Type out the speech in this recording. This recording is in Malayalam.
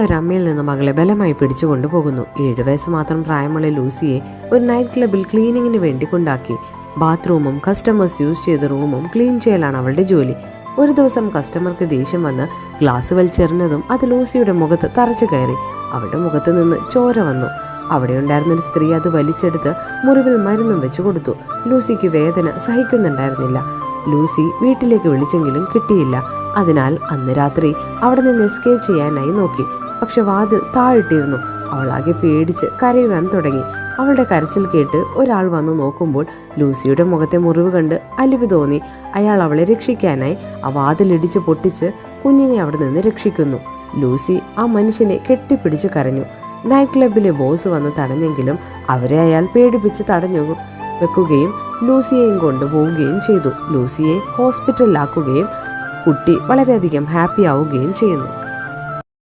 ഒരമ്മയിൽ നിന്ന് മകളെ ബലമായി പിടിച്ചു കൊണ്ടുപോകുന്നു. 7 വയസ്സ് മാത്രം പ്രായമുള്ള ലൂസിയെ ഒരു നൈറ്റ് ക്ലബിൽ ക്ലീനിങ്ങിന് വേണ്ടി കൊണ്ടാക്കി. ബാത്റൂമും കസ്റ്റമേഴ്സ് യൂസ് ചെയ്ത റൂമും ക്ലീൻ ചെയ്യലാണ് അവളുടെ ജോലി. ഒരു ദിവസം കസ്റ്റമർക്ക് ദേഷ്യം വന്ന് ഗ്ലാസ് വലിച്ചെറിഞ്ഞതും അത് ലൂസിയുടെ മുഖത്ത് തറച്ചു കയറി. അവളുടെ മുഖത്ത് നിന്ന് ചോര വന്നു. അവിടെ ഉണ്ടായിരുന്നൊരു സ്ത്രീ അത് വലിച്ചെടുത്ത് മുറിവിൽ മരുന്നും വെച്ചു കൊടുത്തു. ലൂസിക്ക് വേദന സഹിക്കുന്നുണ്ടായിരുന്നില്ല. ലൂസി വീട്ടിലേക്ക് വിളിച്ചെങ്കിലും കിട്ടിയില്ല. അതിനാൽ അന്ന് രാത്രി അവിടെ നിന്ന് എസ്കേപ്പ് ചെയ്യാനായി നോക്കി. പക്ഷെ വാതിൽ താഴിട്ടിരുന്നു. അവളാകെ പേടിച്ച് കരയുവാൻ തുടങ്ങി. അവളുടെ കരച്ചിൽ കേട്ട് ഒരാൾ വന്നു നോക്കുമ്പോൾ ലൂസിയുടെ മുഖത്തെ മുറിവ് കണ്ട് അലിവ് തോന്നി. അയാൾ അവളെ രക്ഷിക്കാനായി ആ വാതിലിടിച്ച് പൊട്ടിച്ച് കുഞ്ഞിനെ അവിടെ നിന്ന് രക്ഷിക്കുന്നു. ലൂസി ആ മനുഷ്യനെ കെട്ടിപ്പിടിച്ച് കരഞ്ഞു. നൈറ്റ് ക്ലബിലെ ബോസ് വന്ന് തടഞ്ഞെങ്കിലും അവരെ അയാൾ പേടിപ്പിച്ച് തടഞ്ഞു വെക്കുകയും ലൂസിയെയും കൊണ്ടുപോവുകയും ചെയ്തു. ലൂസിയെ ഹോസ്പിറ്റലിലാക്കുകയും കുട്ടി വളരെയധികം ഹാപ്പി ആവുകയും ചെയ്യുന്നു.